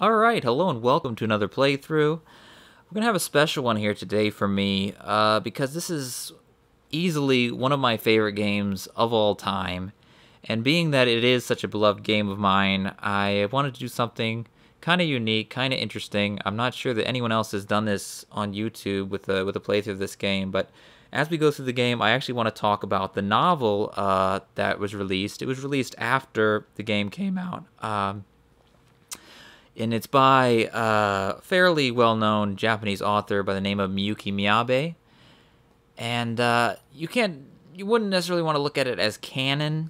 Alright, hello and welcome to another playthrough. We're gonna have a special one here today for me, because this is easily one of my favorite games of all time. And being that it is such a beloved game of mine, I wanted to do something kind of unique, kind of interesting. I'm not sure that anyone else has done this on YouTube with a playthrough of this game, but as we go through the game, I actually want to talk about the novel that was released. It was released after the game came out. And it's by a fairly well-known Japanese author by the name of Miyuki Miyabe. And you wouldn't necessarily want to look at it as canon.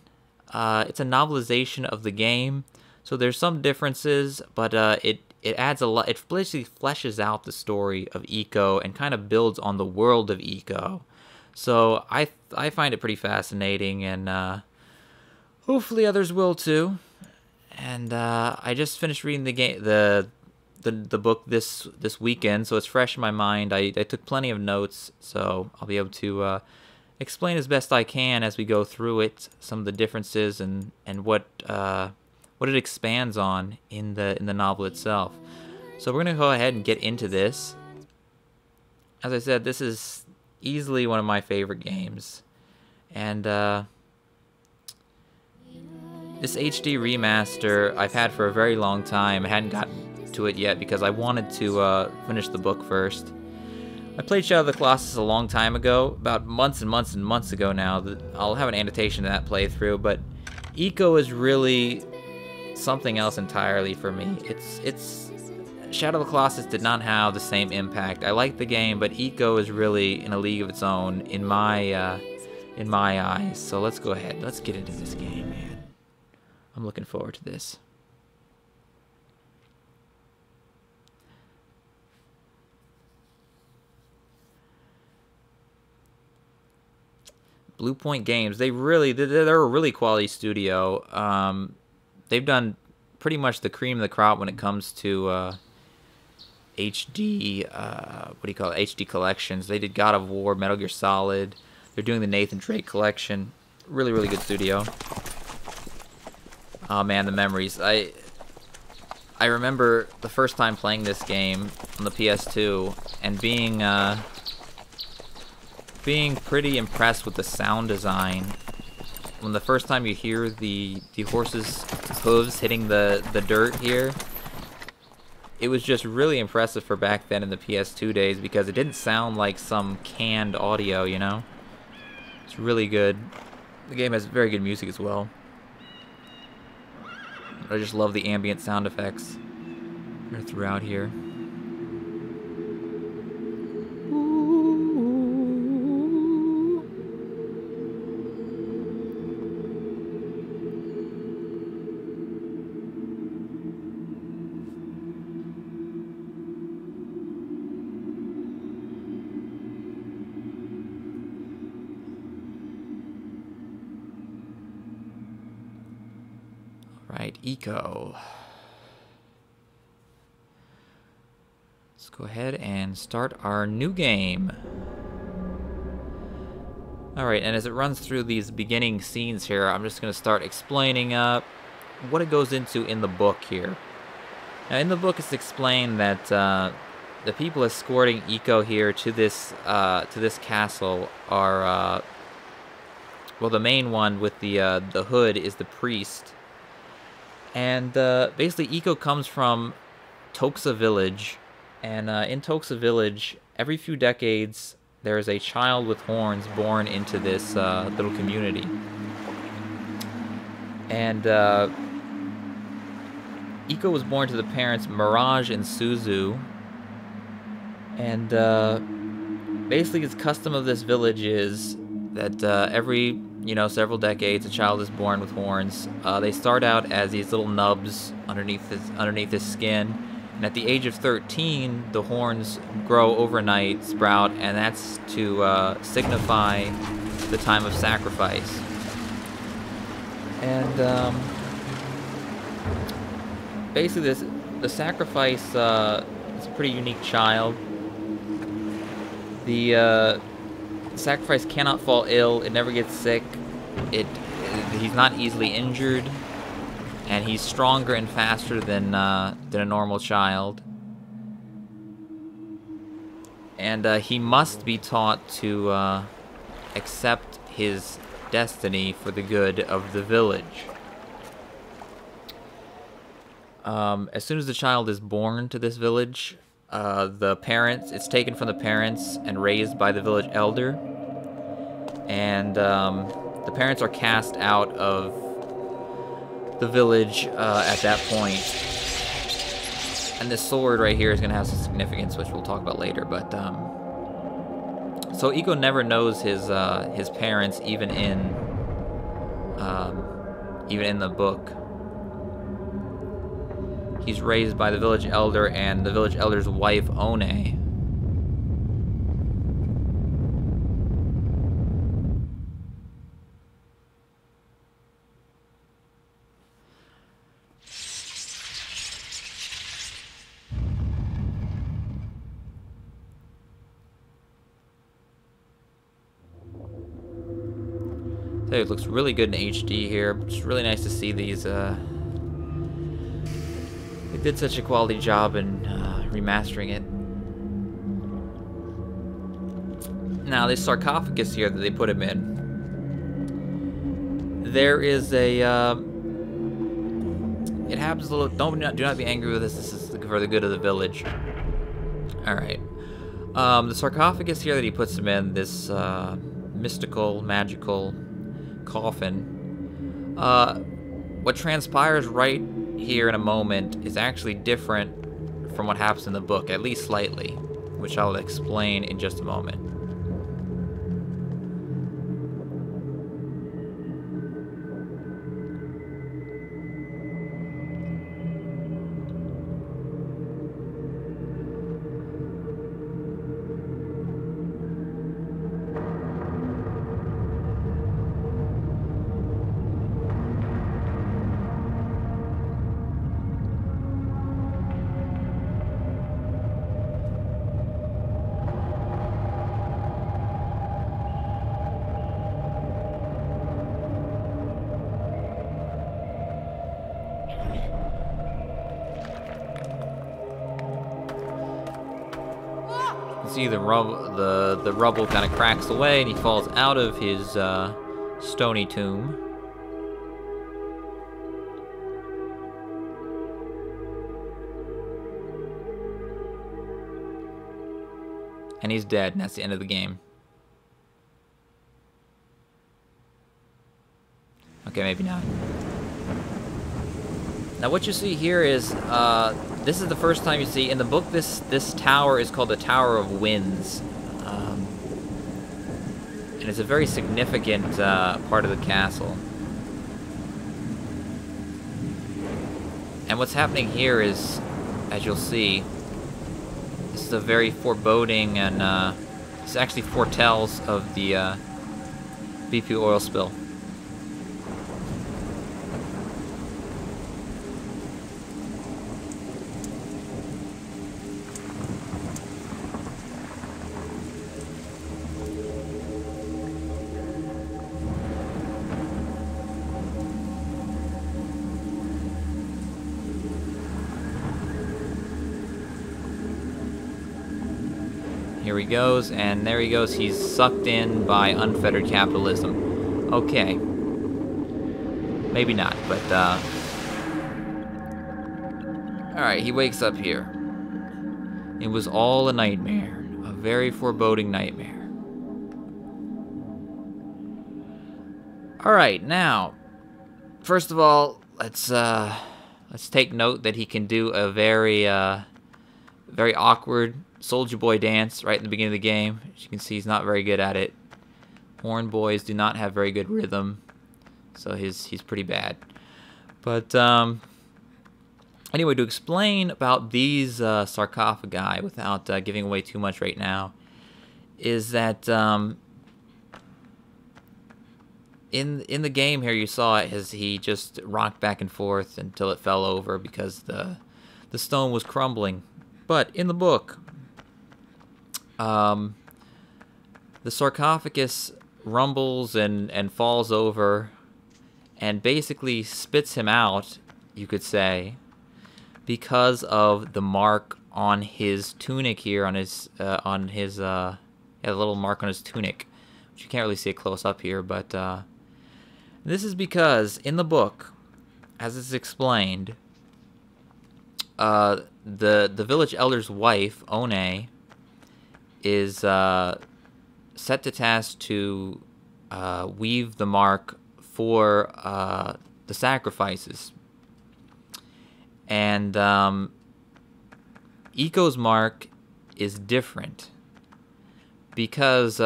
It's a novelization of the game, so there's some differences, but it adds a lot. It basically fleshes out the story of ICO and kind of builds on the world of ICO. So I find it pretty fascinating, and hopefully others will too. And I just finished reading the book this weekend, so it's fresh in my mind. I took plenty of notes, so I'll be able to explain as best I can as we go through it, some of the differences and what it expands on in the novel itself. So we're gonna go ahead and get into this. As I said, this is easily one of my favorite games, and this HD remaster I've had for a very long time. I hadn't gotten to it yet because I wanted to finish the book first. I played Shadow of the Colossus a long time ago, about months and months and months ago now. I'll have an annotation to that playthrough, but ICO is really something else entirely for me. It's Shadow of the Colossus did not have the same impact. I like the game, but ICO is really in a league of its own in my eyes. So let's go ahead. Let's get into this game, man. I'm looking forward to this. Blue Point Games, they're a really quality studio. They've done pretty much the cream of the crop when it comes to HD, HD collections. They did God of War, Metal Gear Solid. They're doing the Nathan Drake collection. Really, really good studio. Oh man, the memories. I remember the first time playing this game on the PS2 and being pretty impressed with the sound design. When the first time you hear the horse's hooves hitting the dirt here, it was just really impressive for back then in the PS2 days because it didn't sound like some canned audio, you know? It's really good. The game has very good music as well. I just love the ambient sound effects throughout here. Right, ICO. Let's go ahead and start our new game. Alright, and as it runs through these beginning scenes here, I'm just going to start explaining what it goes into in the book here. Now, in the book, it's explained that the people escorting ICO here to this castle are, well, the main one with the hood is the priest. And basically, ICO comes from Toxa Village, and in Toxa Village, every few decades, there is a child with horns born into this little community. And ICO was born to the parents Mirage and Suzu, and basically, the custom of this village is that every several decades, a child is born with horns. They start out as these little nubs underneath his skin, and at the age of 13, the horns grow overnight, sprout, and that's to signify the time of sacrifice. And basically, the sacrifice is a pretty unique child. The sacrifice cannot fall ill. It never gets sick. He's not easily injured. and he's stronger and faster than a normal child. And he must be taught to accept his destiny for the good of the village. As soon as the child is born to this village, it's taken from the parents and raised by the village elder. And the parents are cast out of the village at that point. And this sword right here is going to have some significance, which we'll talk about later. But so Iko never knows his parents, even in the book. He's raised by the village elder and the village elder's wife, One. It looks really good in HD here. It's really nice to see these. They did such a quality job in remastering it. Now, this sarcophagus here that they put him in, there is a. It happens a little. Do not be angry with this. This is for the good of the village. All right. The sarcophagus here that he puts him in, this mystical, magical coffin. What transpires right here in a moment is actually different from what happens in the book, at least slightly, which I'll explain in just a moment. See the rubble kind of cracks away, and he falls out of his stony tomb. And he's dead, and that's the end of the game. Okay, maybe not. Now what you see here is this is the first time you see in the book. This tower is called the Tower of Winds, and it's a very significant part of the castle. And what's happening here is, as you'll see, this is a very foreboding, and this actually foretells of the BP oil spill. Here he goes, and there he goes. He's sucked in by unfettered capitalism. Okay. Maybe not, but, alright, he wakes up here. It was all a nightmare. A very foreboding nightmare. Alright, now, first of all, let's take note that he can do a very awkward Soldier Boy dance right in the beginning of the game. As you can see, he's not very good at it. Horn boys do not have very good rhythm, so he's pretty bad. But anyway, to explain about these sarcophagi without giving away too much right now, is that in the game here you saw it as he just rocked back and forth until it fell over because the stone was crumbling. But in the book, the sarcophagus rumbles and falls over and basically spits him out you could say, because of the mark on his tunic here, on his the little mark on his tunic, which you can't really see it close up here, but this is because in the book, as it's explained, the village elder's wife, One, is set to task to weave the mark for the sacrifices. And Iko's mark is different because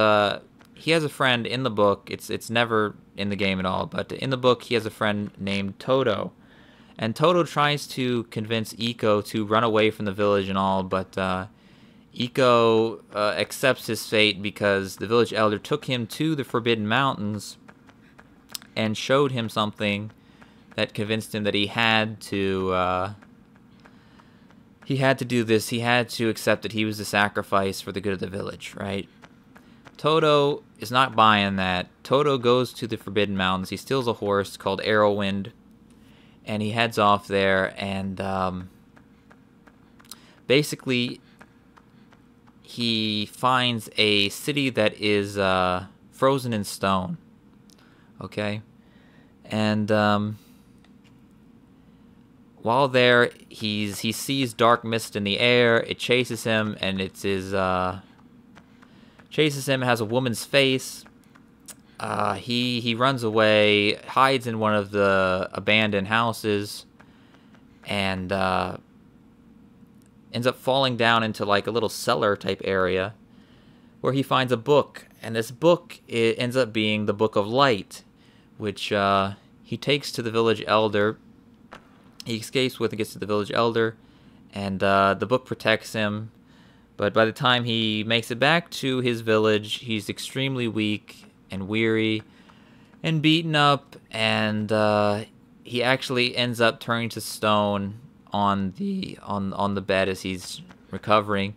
he has a friend in the book. It's never in the game at all, but in the book he has a friend named Toto. And Toto tries to convince Iko to run away from the village and all, but Iko accepts his fate because the village elder took him to the Forbidden Mountains and showed him something that convinced him that he had to do this. He had to accept that he was the sacrifice for the good of the village, right? Toto is not buying that. Toto goes to the Forbidden Mountains. He steals a horse called Arrowwind, and he heads off there, and basically he finds a city that is frozen in stone. Okay? And while there, he sees dark mist in the air. It chases him, and it's his chases him. It has a woman's face. He runs away, hides in one of the abandoned houses, and ends up falling down into like a little cellar type area, where he finds a book, and this book ends up being the Book of Light, which he takes to the village elder. He escapes with and gets to the village elder, and the book protects him. But by the time he makes it back to his village, he's extremely weak and weary and beaten up, and he actually ends up turning to stone on the bed as he's recovering,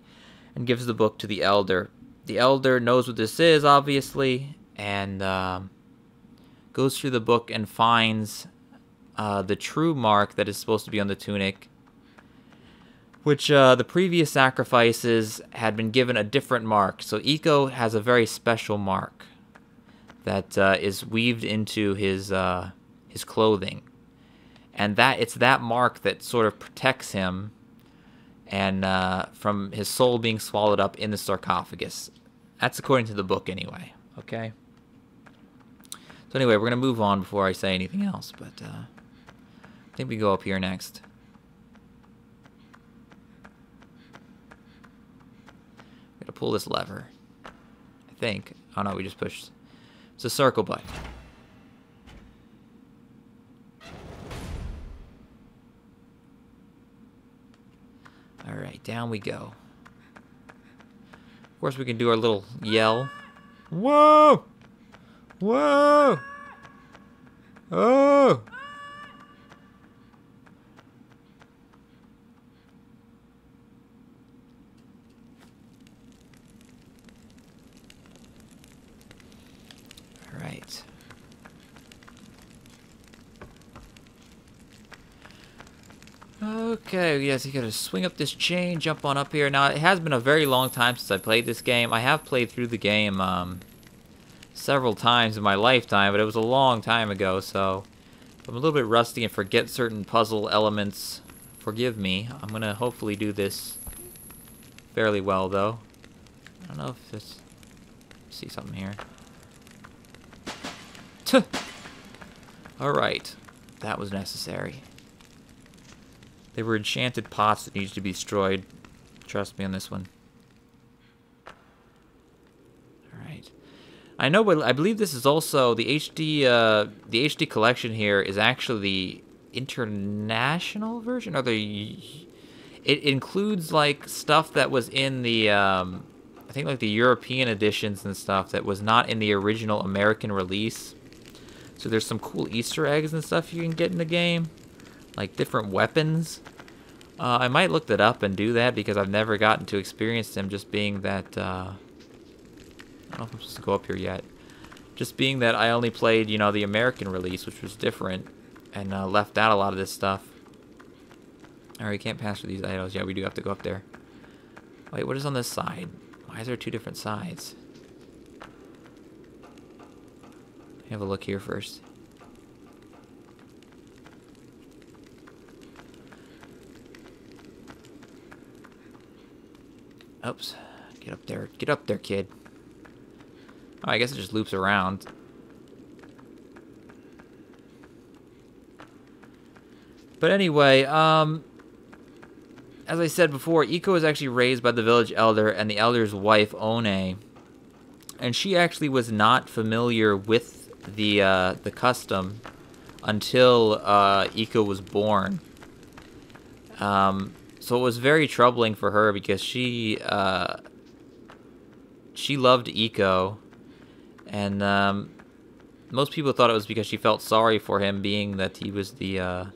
and gives the book to the elder. The elder knows what this is, obviously, and goes through the book and finds the true mark that is supposed to be on the tunic, which the previous sacrifices had been given a different mark. So Iko has a very special mark that is weaved into his clothing, and it's that mark that sort of protects him and from his soul being swallowed up in the sarcophagus. That's according to the book, anyway. Okay. So anyway, we're gonna move on before I say anything else, but I think we go up here next. Gotta pull this lever, I think. Oh no, we just pushed. It's a circle button. Alright, down we go. Of course, we can do our little yell. Whoa! Whoa! Oh! Alright. Okay, yes, you gotta swing up this chain, jump on up here. Now, it has been a very long time since I played this game. I have played through the game several times in my lifetime, but it was a long time ago, so I'm a little bit rusty and forget certain puzzle elements. Forgive me. I'm gonna hopefully do this fairly well, though. I don't know if this... see something here. Tuh! Alright. That was necessary. They were enchanted pots that needed to be destroyed. Trust me on this one. Alright. I know, but I believe this is also the HD collection here is actually the international version, or it includes like stuff that was in the I think like the European editions and stuff that was not in the original American release. So there's some cool Easter eggs and stuff you can get in the game, like different weapons. I might look that up and do that because I've never gotten to experience them, just being that I don't know if I'm supposed to go up here yet. Just being that I only played, you know, the American release, which was different, and left out a lot of this stuff. Alright, can't pass through these idols. Yeah, we do have to go up there. Wait, what is on this side? Why is there two different sides? Have a look here first. Oops. Get up there. Get up there, kid. Oh, I guess it just loops around. But anyway, as I said before, Iko was actually raised by the village elder and the elder's wife, One. And she actually was not familiar with the custom until Iko was born. So it was very troubling for her because she loved Iko, and most people thought it was because she felt sorry for him, being that he was the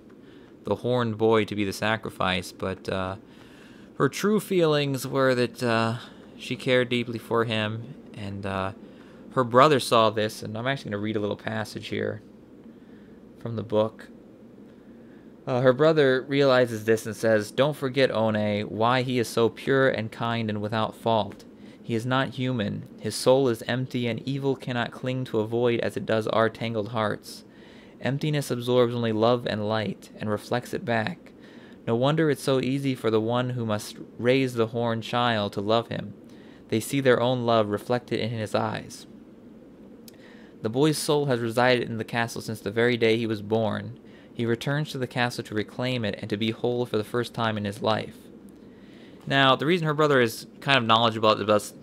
horned boy to be the sacrifice. But her true feelings were that she cared deeply for him, and her brother saw this. And I'm actually going to read a little passage here from the book. Her brother realizes this and says, "Don't forget, One, why he is so pure and kind and without fault. He is not human. His soul is empty, and evil cannot cling to a void as it does our tangled hearts. Emptiness absorbs only love and light, and reflects it back. No wonder it's so easy for the one who must raise the horned child to love him. They see their own love reflected in his eyes. The boy's soul has resided in the castle since the very day he was born. He returns to the castle to reclaim it and to be whole for the first time in his life." Now, the reason her brother is kind of knowledgeable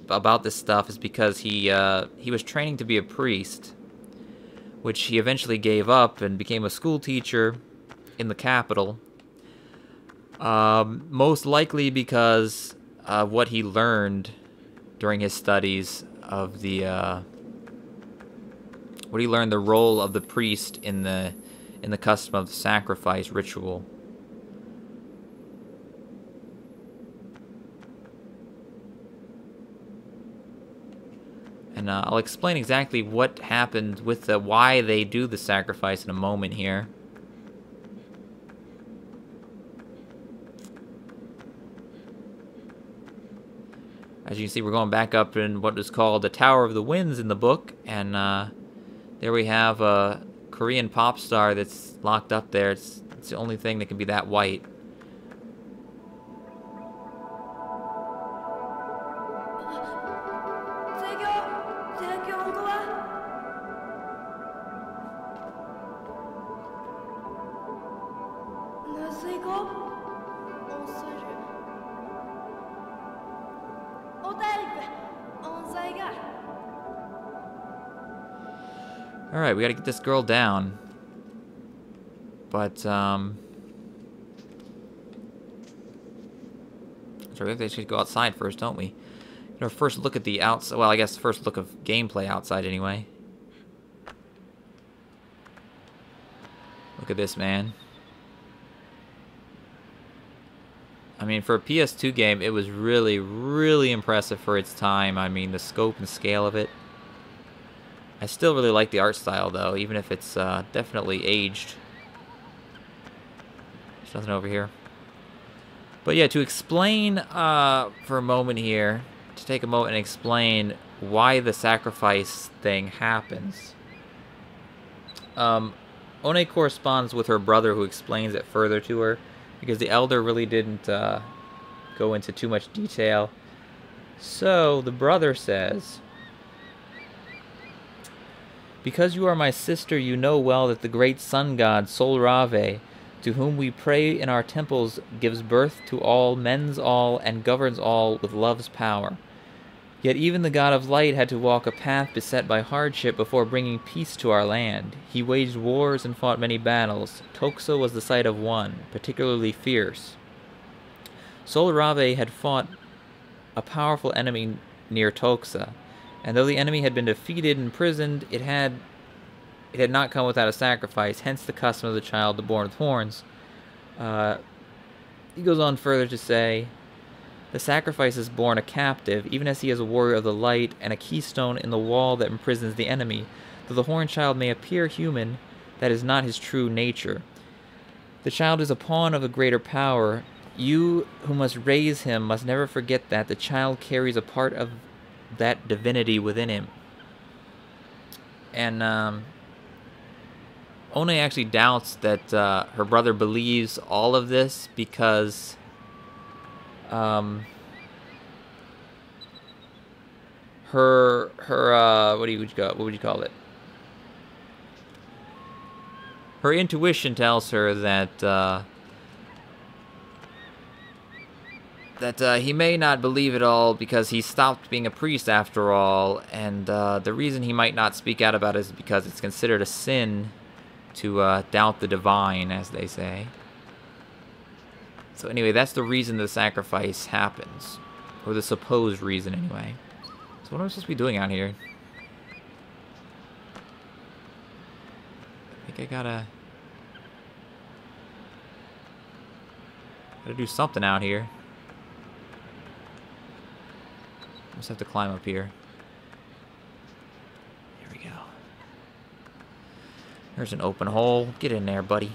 about this stuff is because he was training to be a priest, which he eventually gave up and became a school teacher in the capital. Most likely because of what he learned during his studies of the role of the priest in the custom of the sacrifice ritual. And I'll explain exactly what happened with why they do the sacrifice in a moment here. As you can see, we're going back up in what is called the Tower of the Winds in the book, and there we have a Korean pop star that's locked up there. It's the only thing that can be that white. Alright, we gotta get this girl down. But, so we have to actually go outside first, don't we? Get our first look at the outside. Well, I guess first look of gameplay outside anyway. Look at this, man. I mean, for a PS2 game, it was really, really impressive for its time. I mean, the scope and scale of it. I still really like the art style, though, even if it's definitely aged. There's nothing over here. But yeah, to explain for a moment here, to take a moment and explain why the sacrifice thing happens. One corresponds with her brother, who explains it further to her, because the elder really didn't go into too much detail. So the brother says, "Because you are my sister, you know well that the great sun god Sol Rave, to whom we pray in our temples, gives birth to all, mends all, and governs all with love's power. Yet even the god of light had to walk a path beset by hardship before bringing peace to our land. He waged wars and fought many battles. Toxa was the site of one, particularly fierce. Sol Rave had fought a powerful enemy near Toxa, and though the enemy had been defeated and imprisoned, it had not come without a sacrifice, hence the custom of the child born with horns." He goes on further to say, "The sacrifice is born a captive, even as he is a warrior of the light and a keystone in the wall that imprisons the enemy. Though the horned child may appear human, that is not his true nature. The child is a pawn of a greater power. You who must raise him must never forget that the child carries a part of that divinity within him. And One actually doubts that her brother believes all of this because her what would you call it? Her intuition tells her that he may not believe it all because he stopped being a priest after all, and the reason he might not speak out about it is because it's considered a sin to doubt the divine, as they say. So anyway, that's the reason the sacrifice happens, or the supposed reason anyway. So what am I supposed to be doing out here? I think I gotta do something out here. Just have to climb up here. There we go. There's an open hole. Get in there, buddy.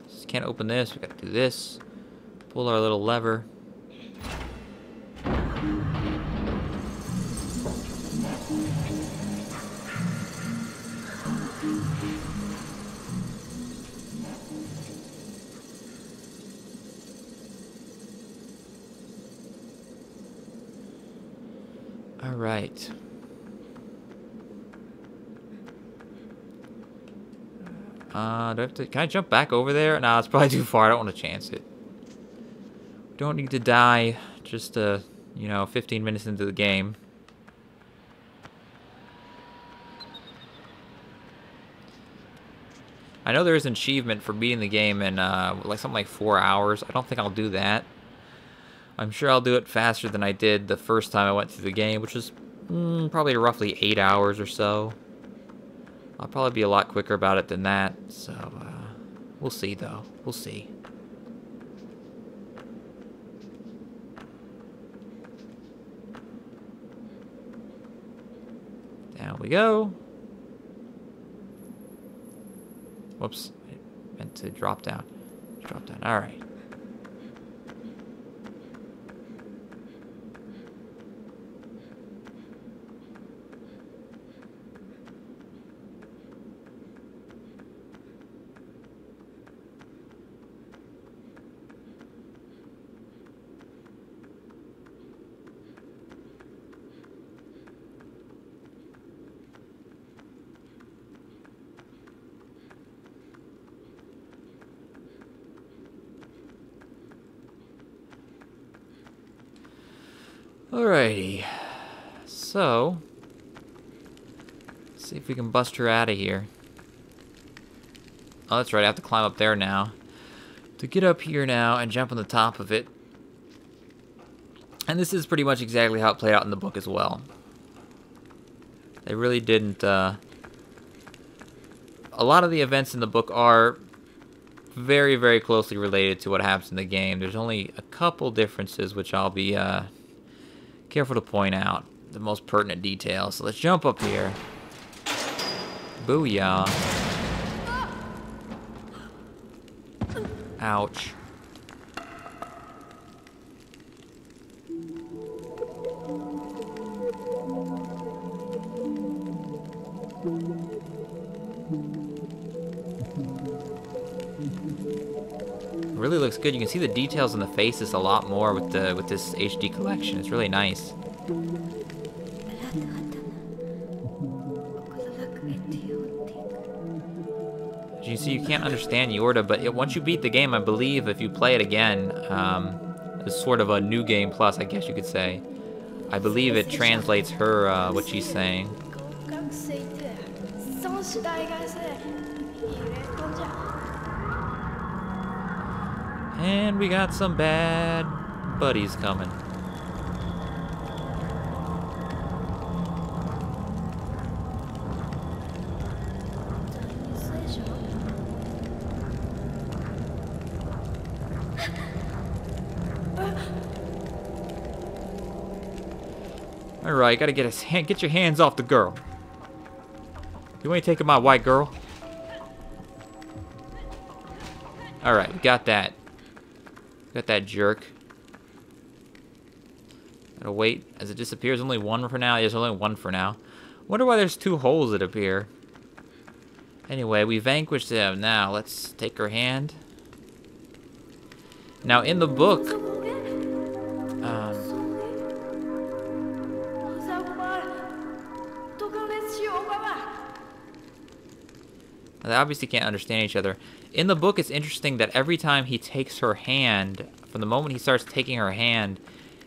Just can't open this. We gotta do this. Pull our little lever. All right. Do I have to? Can I jump back over there? Nah, it's probably too far. I don't want to chance it. Don't need to die just 15 minutes into the game. I know there is an achievement for beating the game in something like 4 hours. I don't think I'll do that. I'm sure I'll do it faster than I did the first time I went through the game, which was probably roughly 8 hours or so. I'll probably be a lot quicker about it than that, so we'll see, though. We'll see. Down we go. Whoops. I meant to drop down. Drop down. All right. Alrighty, so let's see if we can bust her out of here. Oh, that's right, I have to climb up there now. To get up here now and jump on the top of it. And this is pretty much exactly how it played out in the book as well. They really didn't, a lot of the events in the book are very, very closely related to what happens in the game. There's only a couple differences which I'll be, careful to point out the most pertinent details. So let's jump up here. Booyah. Ouch. It really looks good. You can see the details in the faces a lot more with this HD collection. It's really nice. As you see, you can't understand Yorda, but once you beat the game, I believe if you play it again, it's sort of a new game plus, I guess you could say. I believe it translates her what she's saying. And we got some bad buddies coming. Alright, gotta get your hands off the girl. You ain't taking my white girl. Alright, we got that. Got that jerk. Gotta wait as it disappears. Only one for now. There's only one for now. Wonder why there's two holes that appear. Anyway, we vanquished him. Now, let's take her hand. Now, in the book... they obviously can't understand each other. In the book, it's interesting that every time he takes her hand, from the moment he starts taking her hand,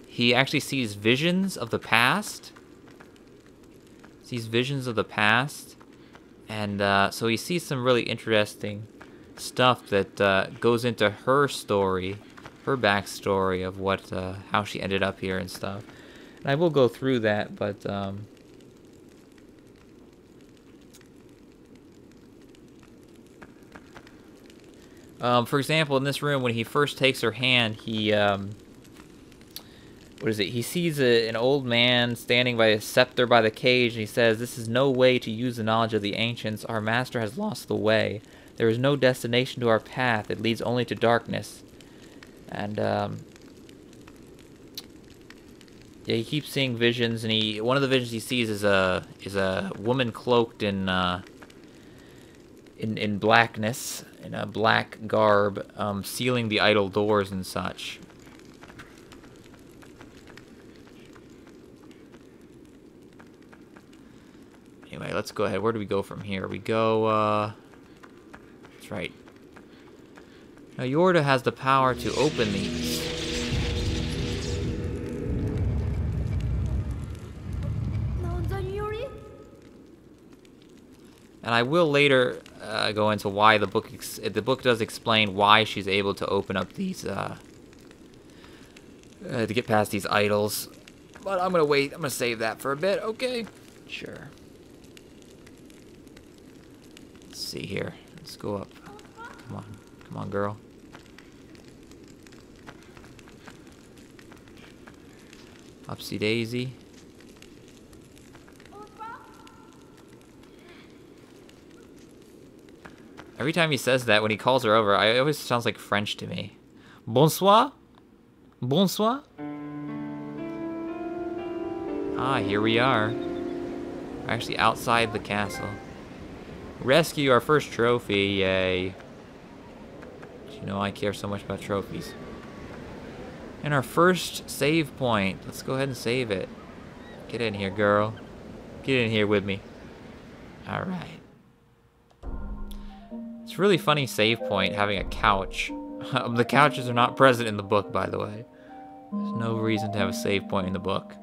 he actually sees visions of the past. Sees visions of the past. And so he sees some really interesting stuff that goes into her story, her backstory of what, how she ended up here and stuff. And I will go through that, but... for example, in this room, when he first takes her hand, he, what is it? He sees an old man standing by a scepter by the cage, and he says, "This is no way to use the knowledge of the ancients. Our master has lost the way. There is no destination to our path. It leads only to darkness." And, yeah, he keeps seeing visions, and one of the visions he sees is a woman cloaked in blackness, in a black garb, sealing the idol doors and such. Anyway, let's go ahead. Where do we go from here? We go, that's right. Now, Yorda has the power to open these. And I will later go into why the book does explain why she's able to open up these, to get past these idols. But I'm gonna wait. I'm gonna save that for a bit. Okay, sure. Let's see here. Let's go up. Come on, girl. Upsy daisy. Every time he says that, when he calls her over, it always sounds like French to me. Bonsoir? Bonsoir? Ah, here we are. We're actually outside the castle. Rescue our first trophy, yay. You know I care so much about trophies. And our first save point. Let's go ahead and save it. Get in here, girl. Get in here with me. Alright. It's a really funny save point having a couch. The couches are not present in the book, by the way. There's no reason to have a save point in the book.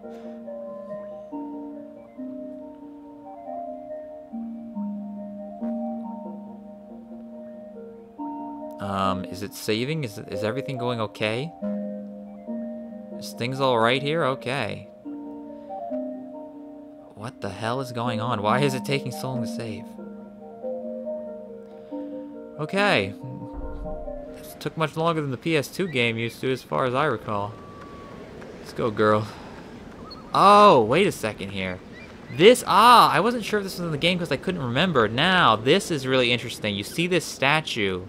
Is it saving? Is everything going okay? Is things alright here? Okay. What the hell is going on? Why is it taking so long to save? Okay. This took much longer than the PS2 game used to, as far as I recall. Let's go, girl. Oh, wait a second here. I wasn't sure if this was in the game because I couldn't remember. Now, this is really interesting. You see this statue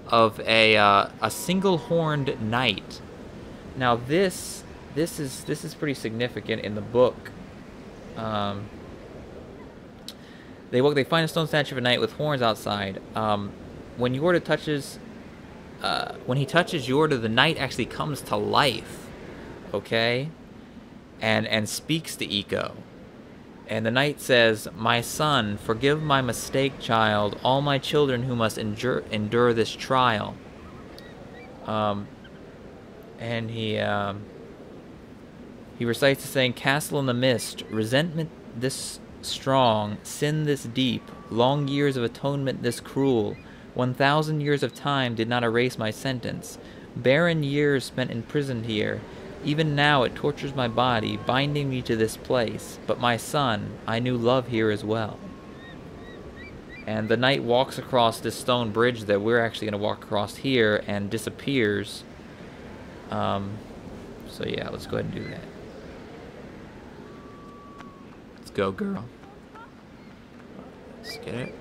of a single-horned knight. Now, this is pretty significant in the book. They find a stone statue of a knight with horns outside. When Yorda touches, when he touches Yorda, the knight actually comes to life, okay, and speaks to ICO. And the knight says, "My son, forgive my mistake, child. All my children who must endure this trial." And he recites the saying, "Castle in the mist, resentment this strong, sin this deep, long years of atonement this cruel, 1,000 years of time did not erase my sentence, barren years spent imprisoned here, even now it tortures my body, binding me to this place, but my son, I knew love here as well." And the knight walks across this stone bridge that we're actually going to walk across here and disappears. So yeah, let's go ahead and do that. go, girl. Let's get it.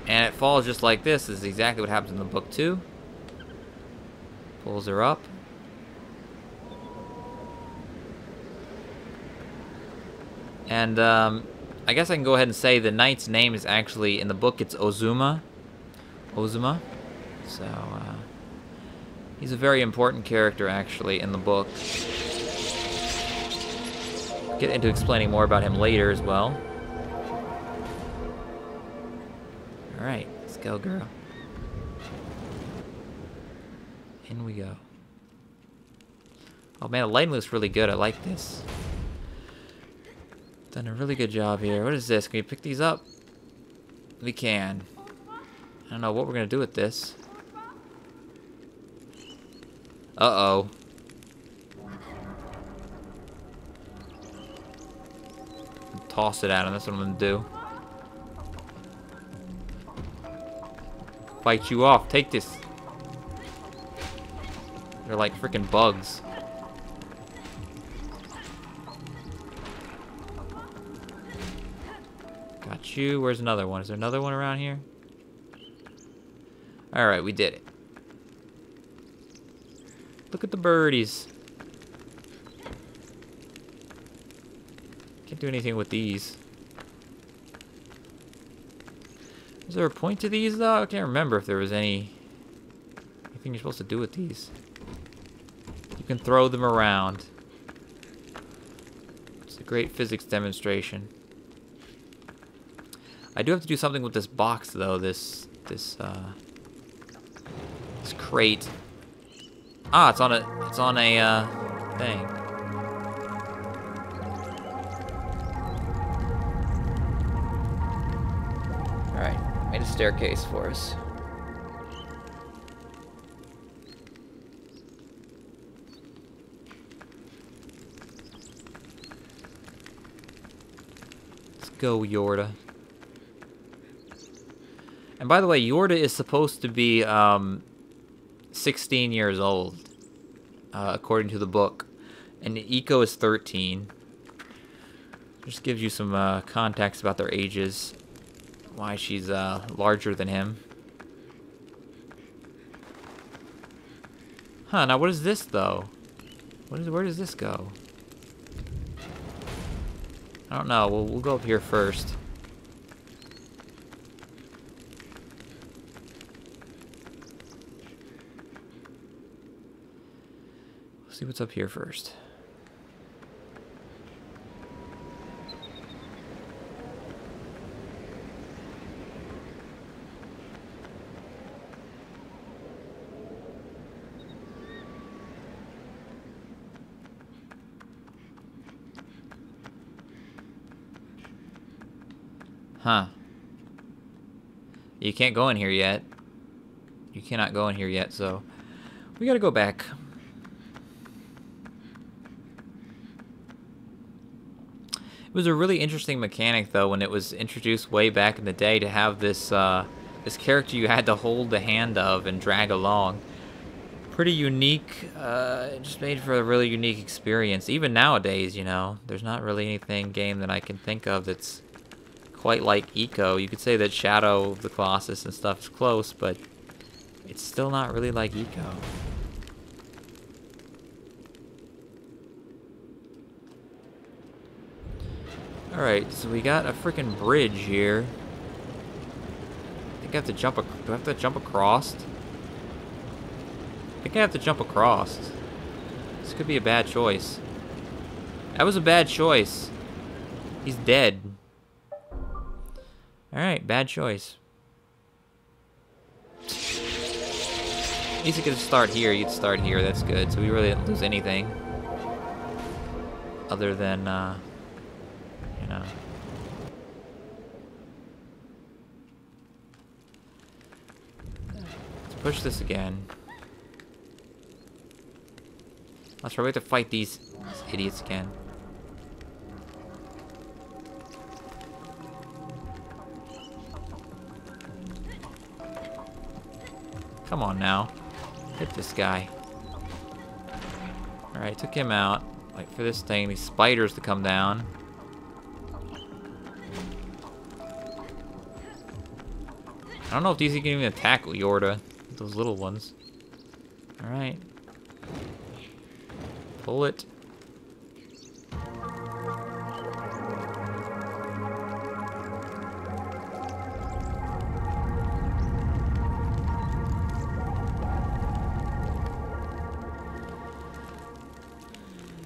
And it falls just like this. This is exactly what happens in the book too. Pulls her up. And I guess I can go ahead and say the knight's name is actually, in the book, it's Ozuma. Ozuma. So, he's a very important character, actually, in the book. Get into explaining more about him later as well. Alright, let's go, girl. In we go. Oh man, the lighting looks really good. I like this. Done a really good job here. What is this? Can we pick these up? We can. I don't know what we're gonna do with this. Uh-oh. Toss it at him. That's what I'm gonna do. Fight you off. Take this. They're like freaking bugs. Got you. Where's another one? Is there another one around here? Alright, we did it. Look at the birdies. Can't do anything with these. Is there a point to these, though? I can't remember if there was anything you're supposed to do with these. You can throw them around. It's a great physics demonstration. I do have to do something with this box, though. This crate. Ah, it's on a thing. All right, made a staircase for us. Let's go, Yorda. And by the way, Yorda is supposed to be 16 years old, according to the book. And Iko is 13. Just gives you some context about their ages. Why she's larger than him. Huh, now what is this, though? Where does this go? I don't know. We'll go up here first. See what's up here first. Huh. You can't go in here yet. You cannot go in here yet, so we gotta go back. It was a really interesting mechanic, though, when it was introduced way back in the day, to have this this character you had to hold the hand of and drag along. Pretty unique. Just made for a really unique experience. Even nowadays, you know, there's not really anything game that I can think of that's quite like Ico. You could say that Shadow of the Colossus and stuff is close, but it's still not really like Ico. Alright, so we got a freaking bridge here. I think I have to jump do I have to jump across? I think I have to jump across. This could be a bad choice. That was a bad choice. He's dead. Alright, bad choice. At least you could start here. You could start here. That's good. So we really didn't lose anything. Other than, you know. Let's push this again. Let's try to fight these idiots again. Come on now. Hit this guy. Alright, took him out. Wait for this thing, these spiders to come down. I don't know if these can even attack Yorda. Those little ones. Alright. Pull it.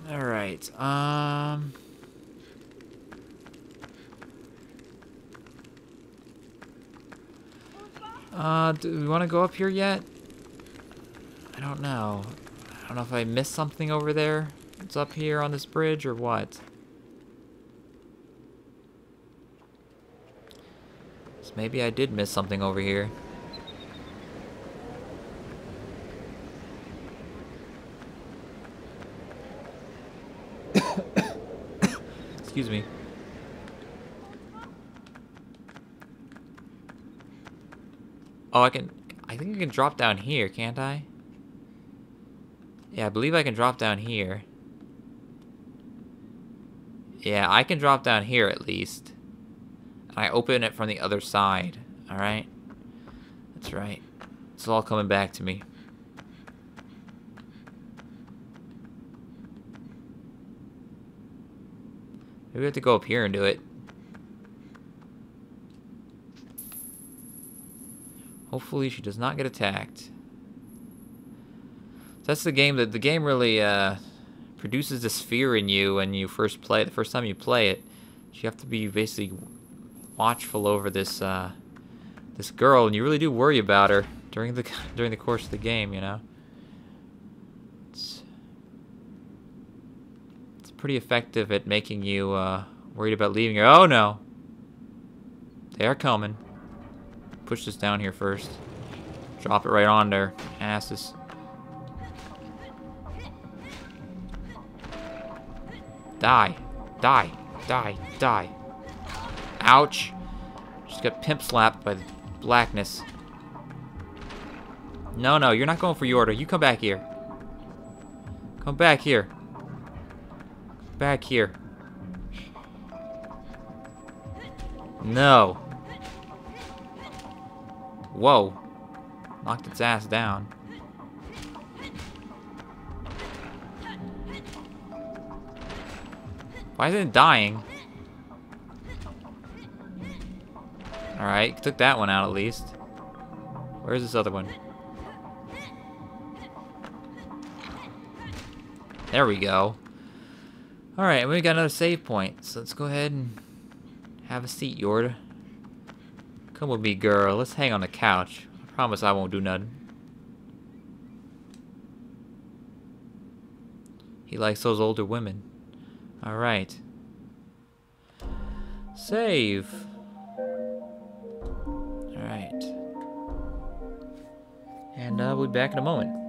Alright, do we want to go up here yet? I don't know. I don't know if I missed something over there. It's up here on this bridge or what. So maybe I did miss something over here. Excuse me. Oh, I think I can drop down here, can't I? Yeah, I believe I can drop down here. Yeah, I can drop down here at least. I open it from the other side. Alright? That's right. It's all coming back to me. Maybe we have to go up here and do it. Hopefully she does not get attacked. That's the game that the game really produces this fear in you when you first play. The first time you play it, you have to be basically watchful over this this girl, and you really do worry about her during the course of the game. You know, it's pretty effective at making you worried about leaving her. Oh no, they are coming. Push this down here first. Drop it right on their asses. Die. Die. Die. Die. Ouch. Just got pimp slapped by the blackness. No, no, you're not going for Yorda. You come back here. Come back here. Back here. No. Whoa. Knocked its ass down. Why isn't it dying? Alright, took that one out at least. Where's this other one? There we go. Alright, we got another save point. So let's go ahead and have a seat, Yorda. Come with me, girl. Let's hang on the couch. I promise I won't do nothing. He likes those older women. Alright. Save. Alright. And we'll be back in a moment.